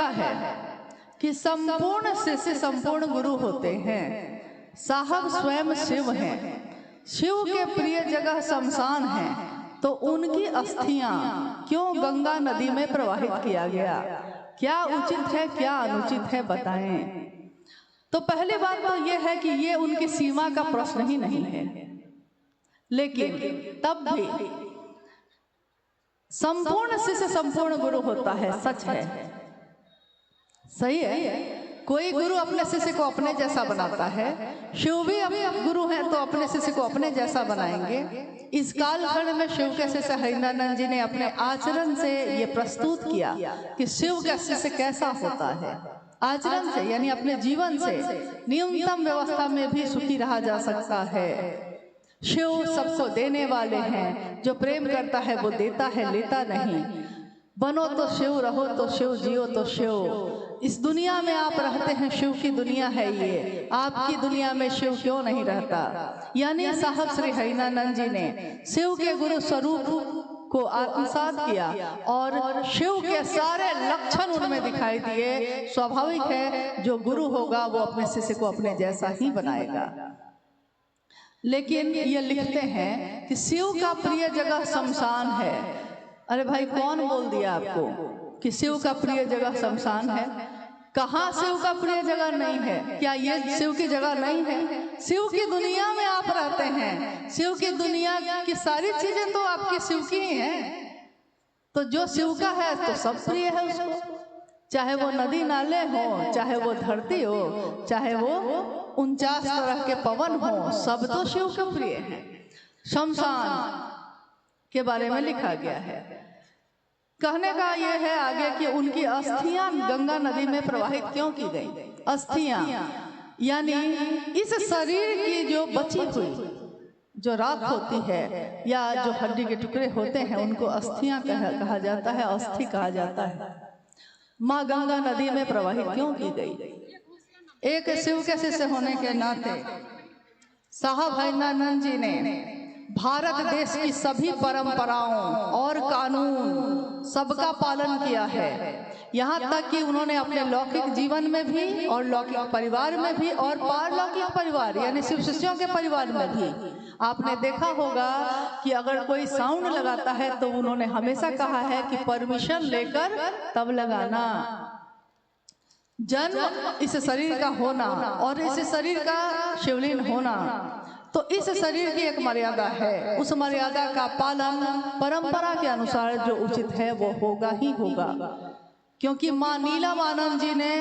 लिखा है कि संपूर्ण शिष्य संपूर्ण गुरु होते हैं। साहब स्वयं शिव हैं, शिव के प्रिय जगह शमशान है, तो उनकी अस्थियां क्यों गंगा नदी में प्रवाहित किया गया? क्या उचित है, क्या अनुचित है, बताएं। तो पहली बात तो यह है कि ये उनकी सीमा का प्रश्न ही नहीं है, लेकिन तब भी संपूर्ण शिष्य संपूर्ण गुरु होता है, सच है, सही है। कोई गुरु अपने शिष्य को अपने जैसा बनाता है, शिव भी अब गुरु हैं तो अपने शिष्य को अपने जैसा बनाएंगे। इस कालखंड में शिव के शिष्य हरिनानंद जी ने अपने आचरण से ये प्रस्तुत किया कि शिव का शिष्य कैसा होता है। आचरण से यानी अपने जीवन से न्यूनतम व्यवस्था में भी सुखी रहा जा सकता है। शिव सबको देने वाले हैं, जो प्रेम करता है वो देता है, लेता नहीं। बनो तो शिव, रहो तो शिव, जियो तो शिव। इस दुनिया में आप रहते हैं, शिव की दुनिया है ये, आपकी दुनिया में शिव क्यों नहीं रहता? यानी साहब श्री हरिनानंद जी ने शिव के गुरु स्वरूप को आत्मसात किया और शिव के सारे लक्षण उनमें दिखाई दिए। स्वाभाविक है जो गुरु होगा वो अपने शिष्य को अपने जैसा ही बनाएगा। लेकिन ये लिखते हैं कि शिव का प्रिय जगह शमशान है। अरे भाई, कौन बोल दिया आपको कि शिव का प्रिय जगह शमशान है? कहाँ शिव का प्रिय जगह नहीं है? क्या ये शिव की जगह नहीं है? शिव की दुनिया में आप रहते हैं, शिव की दुनिया की सारी चीजें तो आपकी शिव की ही हैं। तो जो शिव का है तो सब प्रिय है उसको, चाहे वो नदी नाले हो, चाहे वो धरती हो, चाहे वो 49 तरह के पवन हो, सब तो शिव के प्रिय हैं। शमशान के बारे में लिखा गया है। कहने का यह है आगे कि उनकी अस्थियां गंगा नदी में प्रवाहित क्यों की गई? अस्थियां यानी इस शरीर की जो बची हुई जो राख होती है या जो हड्डी के टुकड़े होते हैं, उनको अस्थियां कहा जाता है, अस्थि कहा जाता है। माँ गंगा नदी में प्रवाहित क्यों की गई? एक शिव के शिष्य होने के नाते साहब हरिनानंद जी ने भारत देश की सभी परंपराओं और कानून सबका पालन किया है। यहाँ तक कि उन्होंने अपने लौकिक जीवन में भी और लौकिक परिवार में भी और पारलौकिक परिवार यानी शिव शिष्यों के परिवार में भी आपने देखा होगा कि अगर कोई साउंड लगाता है तो उन्होंने हमेशा कहा है कि परमिशन लेकर तब लगाना। जन्म इस शरीर का होना और इस शरीर का शिवलिंग होना, तो इस शरीर की एक मर्यादा है, उस मर्यादा का पालन परंपरा के अनुसार जो उचित है वो होगा ही होगा। क्योंकि माँ नीलमानंद जी ने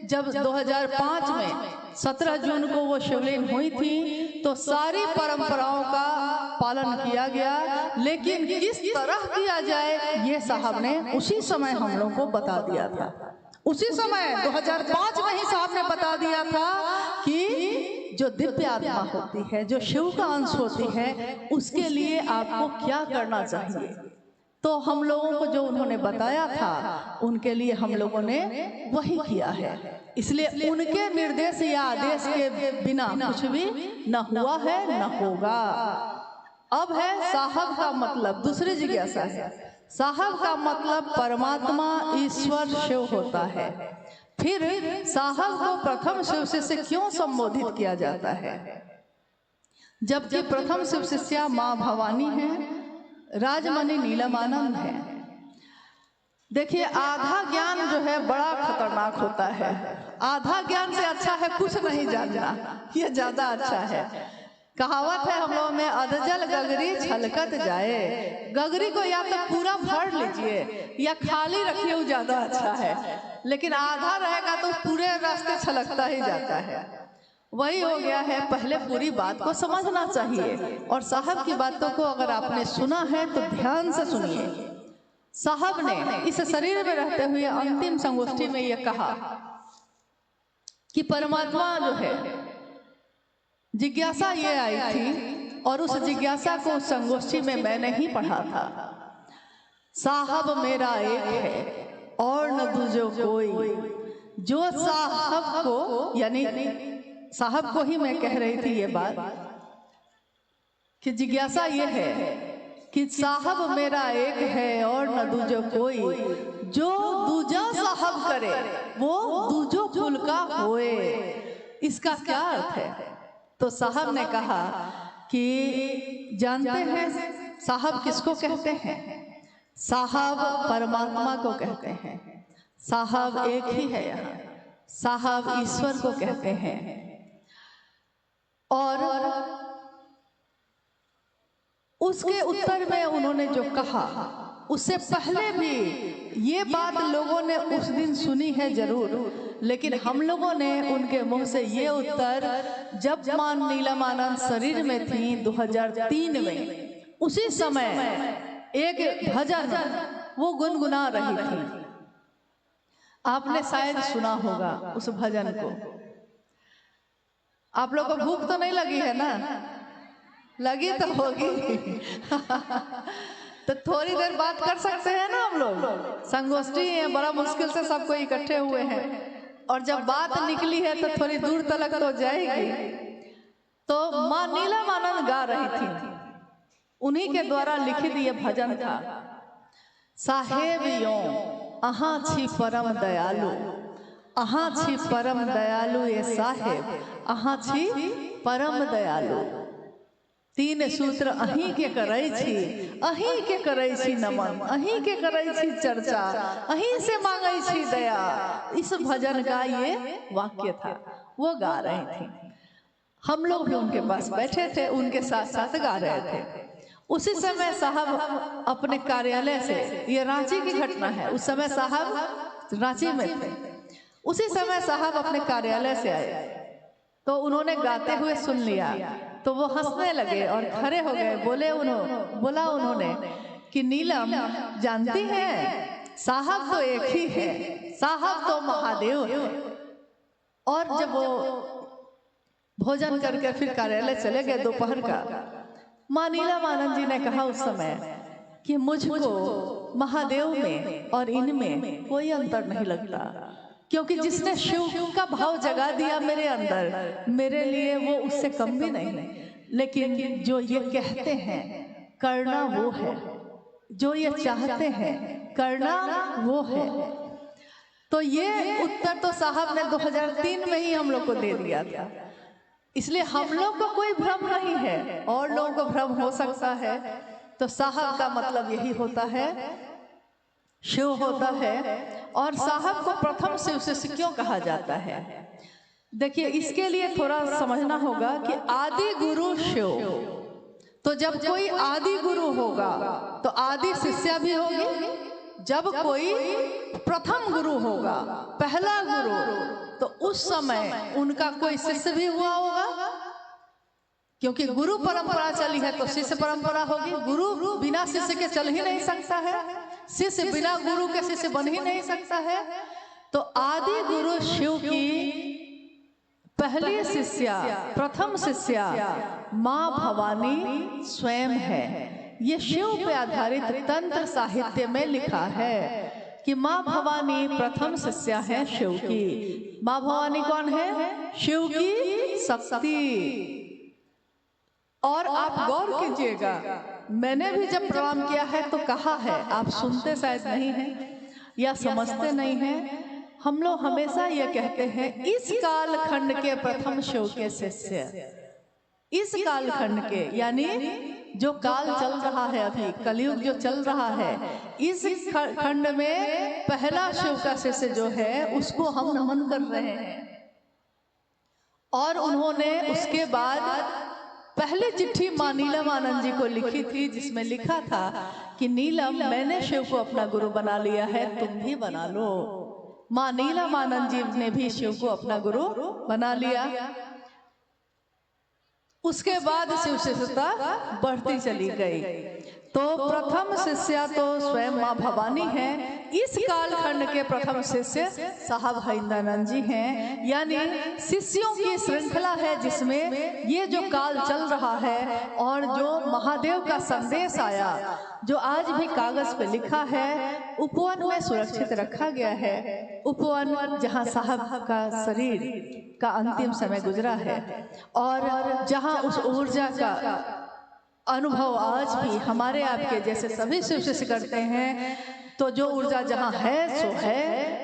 जब 2005 में 17 जून को वो शिवलिंग हुई थी तो सारी परंपराओं का पालन किया गया, लेकिन किस तरह किया जाए ये साहब ने उसी समय हम लोग को बता दिया था। उसी समय 2005 में ही साहब ने बता दिया था कि जो दिव्य आत्मा होती है, जो शिव का अंश होती है, उसके लिए आपको क्या करना चाहिए। तो हम लोगों को जो उन्होंने बताया था उनके लिए हम लोगों ने वही किया है। इसलिए उनके निर्देश या आदेश के बिना कुछ भी न हुआ है न होगा। अब है साहब का मतलब, दूसरी जिज्ञासा है। साहब का मतलब परमात्मा ईश्वर शिव होता है। फिर साहब को प्रथम शिव शिष्य क्यों संबोधित किया जाता है, जबकि प्रथम शिव शिष्या माँ भवानी है, राजमणि नीलमानंद है। देखिए, आधा ज्ञान जो है बड़ा खतरनाक होता है। आधा ज्ञान से अच्छा है कुछ नहीं जानना, ये ज्यादा अच्छा है। कहावत है हम लोगों में, अधजल गगरी छलकत जाए। गगरी को या तो पूरा भर लीजिए या खाली रखिए, वो ज्यादा अच्छा है। लेकिन आधा रहेगा तो पूरे रास्ते छलकता ही जाता है। वही हो गया है, पहले पूरी बात को समझना चाहिए। और साहब की बातों को अगर आपने सुना है तो ध्यान से सुनिए। साहब ने इस शरीर में रहते हुए अंतिम संगोष्ठी में यह कहा कि परमात्मा जो है, जिज्ञासा ये आई थी और उस जिज्ञासा को संगोष्ठी में मैंने ही पढ़ा था। साहब मेरा एक है और न दूजो कोई, जो साहब को यानी साहब को ही मैं कह रही थी ये बात कि जिज्ञासा ये है कि साहब मेरा एक है और न दूजो कोई, जो दूजा साहब करे वो दूजो कुल का होए। इसका क्या अर्थ है? तो साहब ने कहा कि जानते हैं साहब किसको कहते हैं? साहब परमात्मा को कहते हैं। साहब एक ही है यहाँ, साहब ईश्वर को कहते हैं। और उसके उत्तर में उन्होंने जो कहा, उससे पहले भी ये बात लोगों ने उस दिन सुनी है जरूर, लेकिन हम लोगों ने उनके मुंह से ये उत्तर जब मां नीलमानंद शरीर में थी 2003 में, उसी समय एक भजन वो गुनगुना रही थी। आपने शायद सुना होगा उस भजन को। आप लोगों को भूख तो नहीं लगी है ना? लगी तो होगी। तो थोड़ी देर बात कर सकते हैं ना हम लोग? संगोष्ठी है, बड़ा मुश्किल से सबको इकट्ठे हुए हैं, और जब बात निकली है तो थोड़ी दूर तक तो जाएगी। तो मां नीलमानंद गा रही थी, उन्हीं के द्वारा लिखित ये भजन था। साहेब यो अहाँ छी परम दयालु, अहाँ छी परम दयालु ये साहेब, अहाँ छी परम दयालु। तीन सूत्र अहीं के करई छी, अहीं के करई छी नमन, अहीं के करई छी चर्चा, अहीं से मांगई छी दया। इस भजन का ये वाक्य था, वो गा रही थी। हम लोग भी उनके पास बैठे थे, उनके साथ साथ गा रहे थे। उसी समय साहब अपने कार्यालय से, ये रांची की घटना है, उस समय साहब रांची में थे। उसी समय साहब अपने कार्यालय से आए, तो उन्होंने गाते हुए सुन लिया, तो वो हंसने लगे और खड़े हो गए। बोला उन्होंने कि नीलम जानती हैं साहब तो एक ही है, साहब तो महादेव है। और जब वो भोजन करके फिर कार्यालय चले गए दोपहर का, मां नीलमानंद जी ने कहा उस समय कि मुझको महादेव में और इनमें कोई अंतर नहीं लगता, क्योंकि जिसने शिव का भाव जगा दिया मेरे अंदर, मेरे लिए वो उससे कम भी नहीं। लेकिन जो ये कहते हैं करना वो है, जो ये चाहते हैं करना वो है। तो ये उत्तर तो साहब ने 2003 में ही हम लोग को दे दिया था। इसलिए हम लोग को कोई भ्रम नहीं है, और लोगों को भ्रम हो सकता है। तो साहब का मतलब यही होता है, शिव होता है। और साहब को प्रथम शिव से क्यों कहा जाता है? देखिए, इसके लिए थोड़ा समझना होगा कि आदि गुरु शिव। तो जब कोई आदि गुरु होगा तो आदि शिष्या भी होगी। जब कोई प्रथम गुरु होगा, पहला गुरु, तो उस समय उनका कोई शिष्य भी हुआ होगा, क्योंकि गुरु परंपरा चली है तो शिष्य परंपरा होगी। गुरु बिना शिष्य के चल ही नहीं सकता है, शिष्य बिना गुरु के शिष्य बन ही नहीं सकता है। तो आदि गुरु शिव की पहली शिष्या, प्रथम शिष्या मां भवानी स्वयं है। ये शिव पे आधारित तंत्र साहित्य में लिखा है कि मां भवानी प्रथम शिष्या है शिव की। मां भवानी कौन है? शिव की शक्ति। और आप गौर कीजिएगा, मैंने भी जब प्रणाम किया है तो कहा है, आप सुनते शायद नहीं हैं या समझते नहीं हैं। हम लोग हमेशा ये कहते हैं इस कालखंड के प्रथम शिव के शिष्य, इस कालखंड के, यानी जो काल चल रहा है, अभी कलयुग जो चल रहा है, इस खंड में पहला शिव का शिष्य जो है उसको हम नमन कर रहे हैं। और उन्होंने उसके बाद पहले चिट्ठी मां नीलमानंद जी को लिखी थी, जिसमें लिखा था कि नीलम, मैंने शिव को अपना गुरु बना लिया है, तुम भी बना लो। मां नीलमानंद जी ने भी शिव को अपना गुरु बना लिया। उसके बाद शिव शिष्यता बढ़ती चली गई। तो प्रथम शिष्या तो स्वयं मां भवानी है। इस कालखंड के प्रथम शिष्य साहब हरिंद्रानंद जी हैं। यानी शिष्यों की श्रृंखला है जिसमें ये जो काल चल रहा है और जो महादेव का संदेश आया, जो आज भी कागज पे लिखा है, उपवन में सुरक्षित रखा गया है। उपवन जहाँ साहब का शरीर का अंतिम समय गुजरा है और जहाँ उस ऊर्जा का अनुभव आज भी हमारे आपके जैसे सभी शिव शिष्य करते हैं। तो जो ऊर्जा जहाँ है सो है,